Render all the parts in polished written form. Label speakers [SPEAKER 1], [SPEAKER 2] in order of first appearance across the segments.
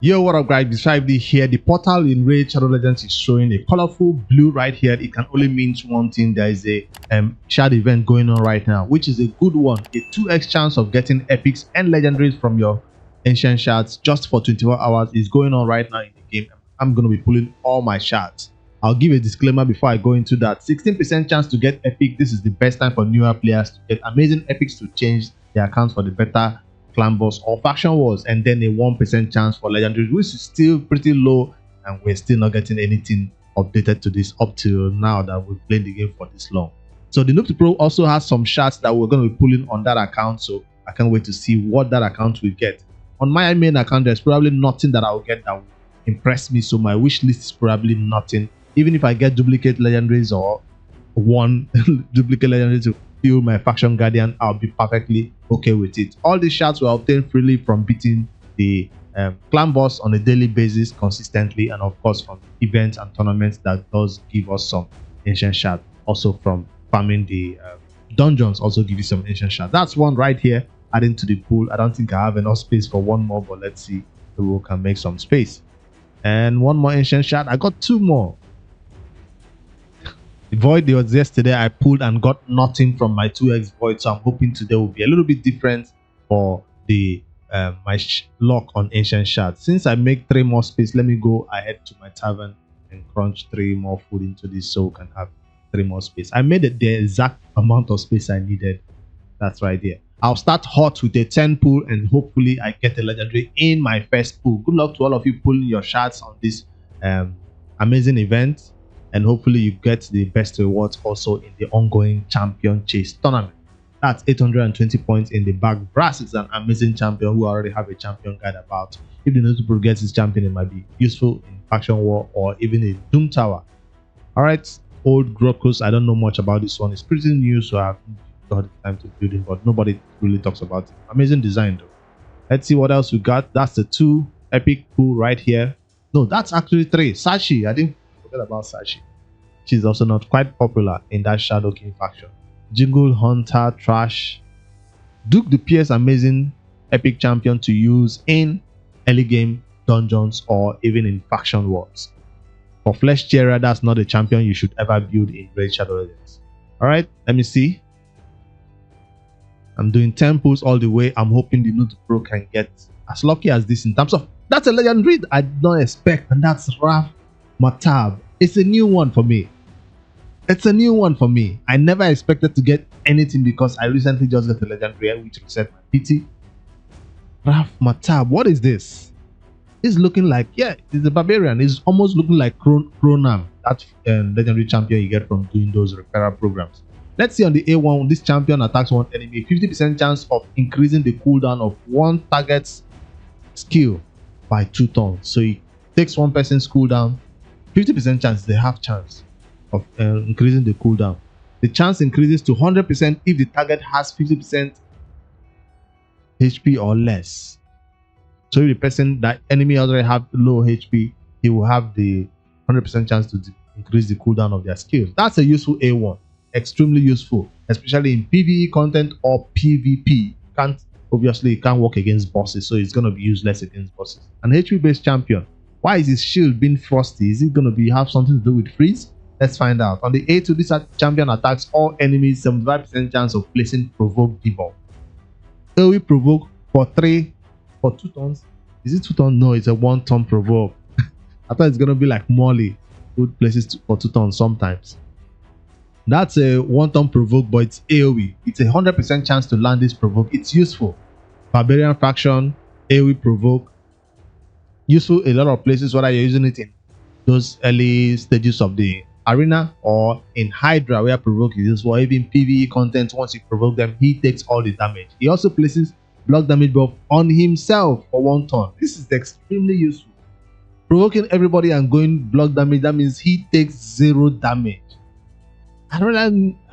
[SPEAKER 1] Yo, what up guys, beside here, the portal in Raid Shadow Legends is showing a colorful blue right here. It can only mean one thing. There is a shard event going on right now, which is a good one. A 2x chance of getting epics and legendaries from your ancient shards just for 24 hours is going on right now in the game. I'm going to be pulling all my shards. I'll give a disclaimer before I go into that. 16% chance to get epic. This is the best time for newer players to get amazing epics to change their accounts for the better clan boss or faction wars, and then a 1% chance for legendaries, which is still pretty low, and we're still not getting anything updated to this up till now that we've played the game for this long. So the Noob Pro also has some shards that we're going to be pulling on that account, so I can't wait to see what that account will get. On my main account, there's probably nothing that I'll get that will impress me, so my wish list is probably nothing. Even if I get duplicate legendaries or one duplicate legendary to fuel my faction guardian, I'll be perfectly okay with it. All these shards were obtained freely from beating the clan boss on a daily basis consistently, and of course from events and tournaments that does give us some ancient shards. Also from farming the dungeons also give you some ancient shards. That's one right here adding to the pool. I don't think I have enough space for one more, but let's see if we can make some space. And one more ancient shard. I got two more. The void was yesterday, I pulled and got nothing from my 2x void, so I'm hoping today will be a little bit different for the my luck on ancient shards. Since I make 3 more space, let me go ahead to my tavern and crunch 3 more food into this so we can have 3 more space. I made it the exact amount of space I needed. That's right there. I'll start hot with a 10 pull, and hopefully I get a legendary in my first pull. Good luck to all of you pulling your shards on this amazing event, and hopefully you get the best rewards also in the ongoing champion chase tournament. That's 820 points in the bag. Brass is an amazing champion who already have a champion guide about. If the notable gets his champion, it might be useful in faction war or even in Doom Tower. Alright, old Grocus, I don't know much about this one. It's pretty new, so I haven't got the time to build it, but nobody really talks about it. Amazing design though. Let's see what else we got. That's the 2 epic pool right here. No, that's actually 3. Sashi, I didn't forget about Sashi. She's also not quite popular in that Shadow King faction. Jingle Hunter, Trash. Duke the Pierce, amazing epic champion to use in early game dungeons or even in faction wars. For Flesh Tearer, that's not a champion you should ever build in Raid Shadow Legends. Alright, let me see. I'm doing 10 pulls all the way. I'm hoping the Noob Pro can get as lucky as this in terms of... That's a legendary I did not expect, and that's Raf Matab. It's a new one for me. It's a new one for me. I never expected to get anything because I recently just got a legendary which reset my PT. Raf Matab, what is this? It's looking like, yeah, it's a barbarian. It's almost looking like Kronam, that legendary champion you get from doing those referral programs. Let's see on the A1, this champion attacks one enemy, 50% chance of increasing the cooldown of one target's skill by 2 turns. So it takes one person's cooldown, 50% chance, the half chance of increasing the cooldown. The chance increases to 100% if the target has 50% HP or less. So if the person, that enemy already have low HP, he will have the 100% chance to increase the cooldown of their skills. That's a useful A1. Extremely useful, especially in PvE content or PvP. Obviously it can't work against bosses, so it's going to be useless against bosses. An HP based champion. Why is his shield being frosty? Is it going to be have something to do with freeze? Let's find out. On the A2, this champion attacks all enemies, 75% chance of placing provoke debuff. AoE provoke for 2 turns. Is it 2 turns? No, it's a 1 turn provoke. I thought it's going to be like Molly, who places for 2 turns sometimes. That's a 1 turn provoke, but it's AoE. It's a 100% chance to land this provoke. It's useful. Barbarian faction, AoE provoke. Useful a lot of places, whether you're using it in those early stages of the arena or in Hydra where provoke is used, or even PvE content. Once you provoke them, he takes all the damage. He also places block damage buff on himself for 1 turn. This is extremely useful. Provoking everybody and going block damage, that means he takes 0 damage. I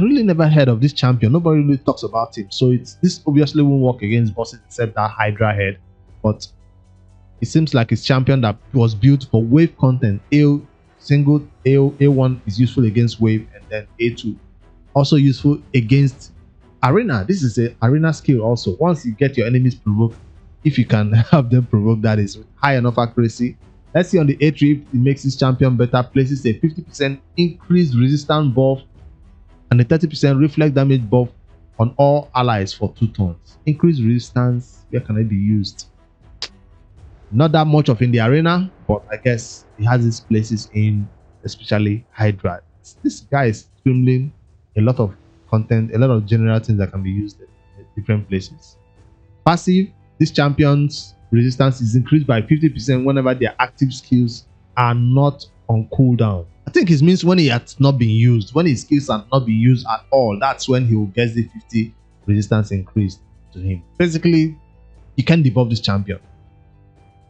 [SPEAKER 1] really never heard of this champion. Nobody really talks about him. So this obviously won't work against bosses except that Hydra head. But it seems like it's champion that was built for wave content. A1 is useful against wave, and then A2 also useful against arena. This is an arena skill also. Once you get your enemies provoked, if you can have them provoke that is with high enough accuracy. Let's see on the A3 if it makes this champion better. Places a 50% increased resistance buff and a 30% reflect damage buff on all allies for 2 turns. Increased resistance, where can it be used? Not that much of in the arena, but I guess it has its places in especially Hydra. This guy is streaming a lot of content, a lot of general things that can be used in different places. Passive, this champion's resistance is increased by 50% whenever their active skills are not on cooldown. I think it means when he has not been used, when his skills are not being used at all, that's when he will get the 50 resistance increased to him. Basically, you can debuff this champion.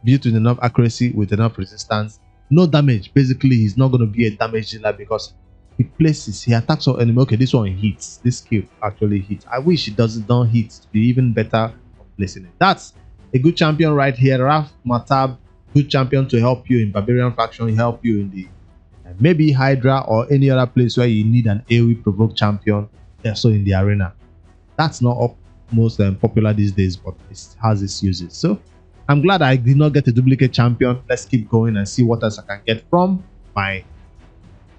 [SPEAKER 1] Built with enough accuracy, with enough resistance, no damage. Basically, he's not going to be a damage dealer because he attacks all enemy. Okay, this one hits. This skill actually hits. I wish it don't hit to be even better placing it. That's a good champion right here. Raf Matab, good champion to help you in Barbarian faction, help you in the maybe Hydra or any other place where you need an AoE provoke champion. Also in the arena. That's not most popular these days, but it has its uses. So I'm glad I did not get a duplicate champion. Let's keep going and see what else I can get from my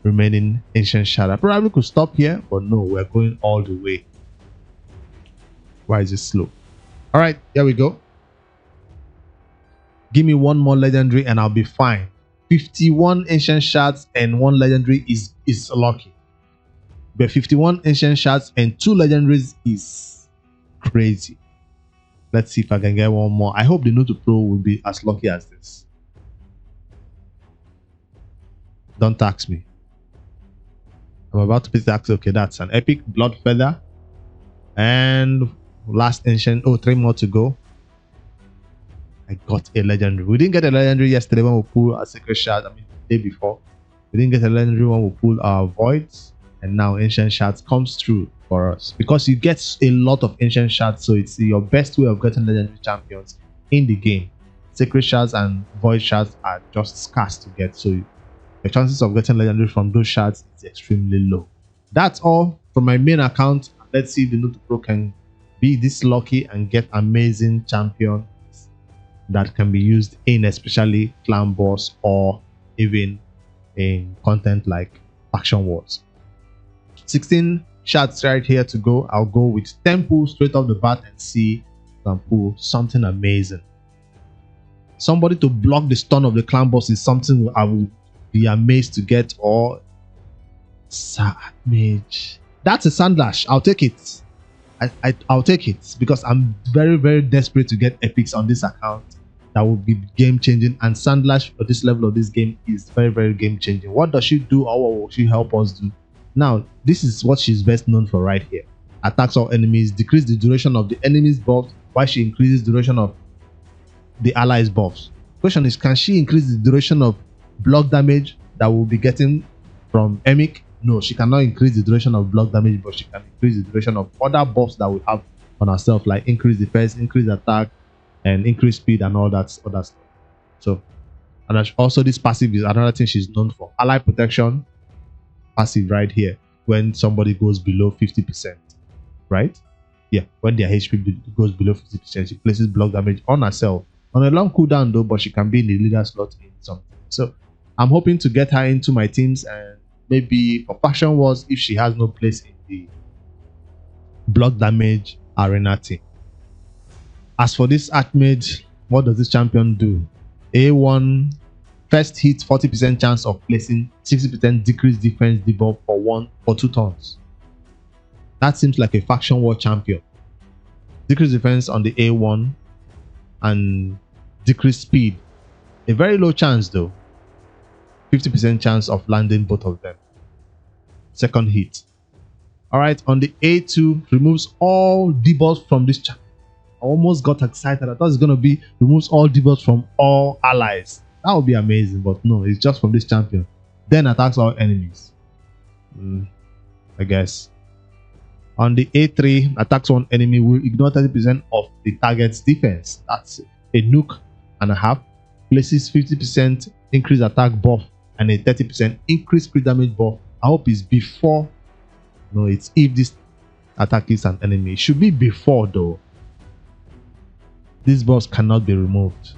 [SPEAKER 1] remaining ancient shard. I probably could stop here, but no, we're going all the way. Why is it slow? All right, here we go. Give me one more legendary and I'll be fine. 51 ancient shards and 1 legendary is lucky. But 51 ancient shards and 2 legendaries is crazy. Let's see if I can get one more. I hope the Noob Pro will be as lucky as this. Don't tax me. I'm about to pay tax. Okay, that's an epic blood feather. And last ancient. Oh, 3 more to go. I got a legendary. We didn't get a legendary yesterday when we pulled a sacred shard. I mean, the day before. We didn't get a legendary when we pulled our voids. And now ancient shards comes through for us because you get a lot of ancient shards, so it's your best way of getting legendary champions in the game. Sacred shards and void shards are just scarce to get, so the chances of getting legendary from those shards is extremely low. That's all from my main account. Let's see if the Noob Pro can be this lucky and get amazing champions that can be used in especially clan boss or even in content like faction wars. 16 shards right here to go. I'll go with 10 pulls straight off the bat and see if I can pull something amazing. Somebody to block the stun of the clan boss is something I will be amazed to get, or Sad Mage. That's a Sandlash. I'll take it. I'll take it because I'm very, very desperate to get epics on this account that will be game changing, and Sandlash for this level of this game is very, very game changing. What does she do, or what will she help us do? Now, this is what she's best known for right here. Attacks all enemies, decrease the duration of the enemy's buffs while she increases the duration of the allies' buffs. Question is, can she increase the duration of block damage that we'll be getting from Emic? No, she cannot increase the duration of block damage, but she can increase the duration of other buffs that we have on herself, like increase defense, increase attack, and increase speed and all that other stuff. So, and also this passive is another thing she's known for. Ally protection. Passive right here when somebody goes below 50%, right? Yeah, when their HP goes below 50%, she places block damage on herself on a long cooldown though, but she can be in the leader slot in something. So I'm hoping to get her into my teams, and maybe for faction wars if she has no place in the block damage arena team. As for this Archmage, what does this champion do? A1 first hit, 40% chance of placing 60% decreased defense debuff for 2 turns. That seems like a faction war champion. Decreased defense on the A1 and decreased speed. A very low chance though. 50% chance of landing both of them. Second hit. Alright, on the A2, removes all debuffs from this champion. I almost got excited. I thought it's going to be removes all debuffs from all allies. That would be amazing, but no, it's just from this champion. Then attacks all enemies. I guess. On the A3, attacks one enemy will ignore 30% of the target's defense. That's a nuke and a half. Places 50% increased attack buff and a 30% increased crit damage buff. I hope it's before. No, it's if this attack is an enemy. It should be before though. This buff cannot be removed.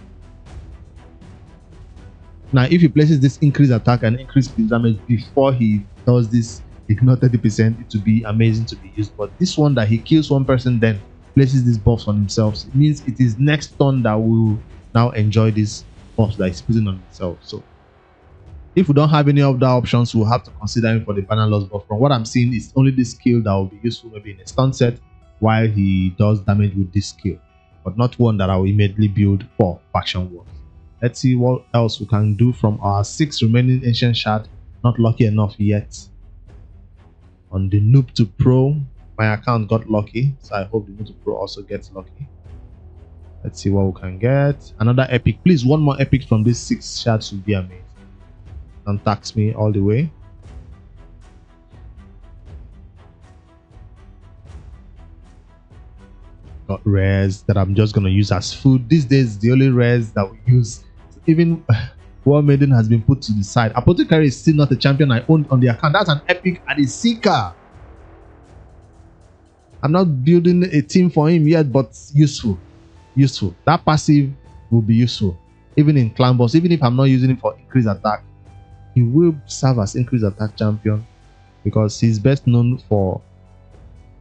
[SPEAKER 1] Now, if he places this increased attack and increased speed damage before he does this ignore 30%, it would be amazing to be used. But this one that he kills one person, then places this buff on himself, so it means it is next turn that will now enjoy this buff that he's putting on himself. So if we don't have any other options, we'll have to consider him for the banner loss buff. From what I'm seeing, it's only this skill that will be useful maybe in a stun set while he does damage with this skill, but not one that I will immediately build for faction wars. Let's see what else we can do from our 6 remaining ancient shard. Not lucky enough yet. On the Noob to Pro, my account got lucky, so I hope the Noob to Pro also gets lucky. Let's see what we can get. Another epic. Please, one more epic from these 6 shards would be amazing. Don't tax me all the way. Got rares that I'm just going to use as food. These days, the only rares that we use, even War Maiden has been put to the side. Apothecary is still not a champion I own on the account. That's an epic and a seeker. I'm not building a team for him yet, but useful. Useful. That passive will be useful. Even in clan boss, even if I'm not using it for increased attack, he will serve as increased attack champion because he's best known for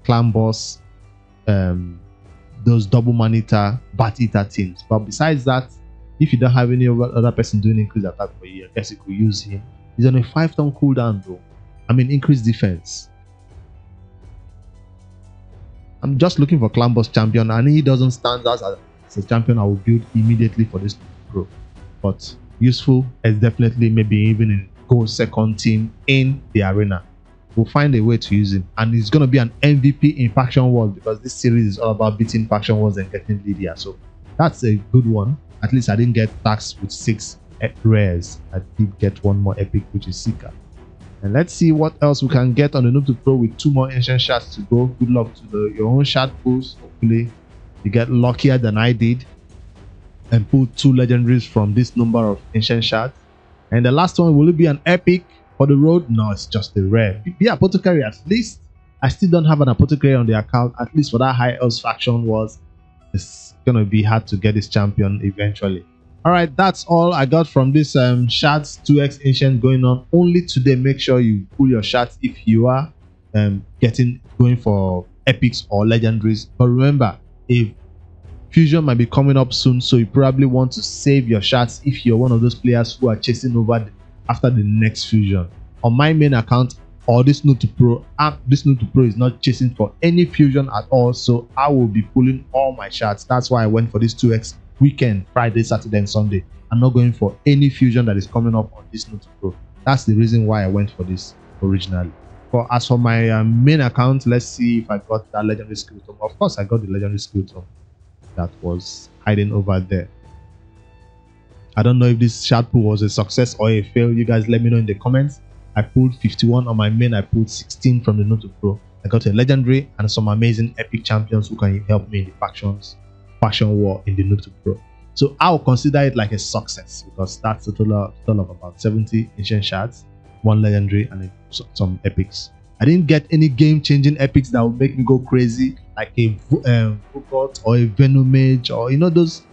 [SPEAKER 1] clan boss, those double man-eater, bat-eater teams. But besides that, if you don't have any other person doing increased attack for you, I guess you could use him. He's on a 5-turn cooldown though. I mean, increased defense. I'm just looking for clan boss champion, and he doesn't stand as a champion I will build immediately for this pro. But useful is definitely maybe even in gold second team in the arena. We'll find a way to use him, and he's going to be an MVP in faction wars because this series is all about beating faction wars and getting Lydia. So that's a good one. At least I didn't get taxed with 6 rares. I did get one more epic, which is Seeker. And let's see what else we can get on the Noob to Pro with 2 more ancient shards to go. Good luck to your own shard pools. Hopefully you get luckier than I did and pull 2 legendaries from this number of ancient shards. And the last one, will it be an epic for the road? No, it's just a rare. Be apothecary at least. I still don't have an apothecary on the account, at least for that high else faction was. It's gonna be hard to get this champion eventually. All right, that's all I got from this shards 2x ancient going on only today. Make sure you pull your shards if you are going for epics or legendaries. But remember, if fusion might be coming up soon, so you probably want to save your shards if you're one of those players who are chasing over after the next fusion. On my main account or this Noob to Pro app, this Noob to Pro is not chasing for any fusion at all, so I will be pulling all my shards. That's why I went for this 2x weekend, Friday, Saturday and Sunday. I'm not going for any fusion that is coming up on this Noob to Pro. That's the reason why I went for this originally. But as for my main account, let's see if I got that legendary skill tome. Of course I got the legendary skill tome that was hiding over there. I don't know if this shard pool was a success or a fail. You guys let me know in the comments. I pulled 51 on my main. I pulled 16 from the Noob to Pro. I got a legendary and some amazing epic champions who can help me in the faction war in the Noob to Pro. So I'll consider it like a success because that's a total of about 70 ancient shards, 1 legendary and some epics. I didn't get any game-changing epics that would make me go crazy, like a Vukot or a Venomage, or those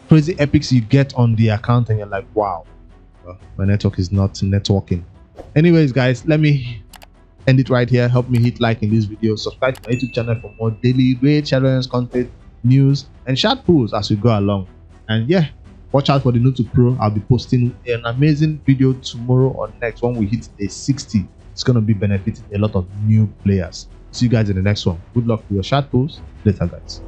[SPEAKER 1] crazy epics you get on the account and you're like, wow, well, my network is not networking. Anyways guys, let me end it right here. Help me hit like in this video, subscribe to my YouTube channel for more daily raid, Shadowlands content, news and shard pools as we go along. And yeah, watch out for the Noob to Pro. I'll be posting an amazing video tomorrow or next when we hit day 60. It's going to be benefiting a lot of new players. See you guys in the next one. Good luck with your shard pools. Later guys.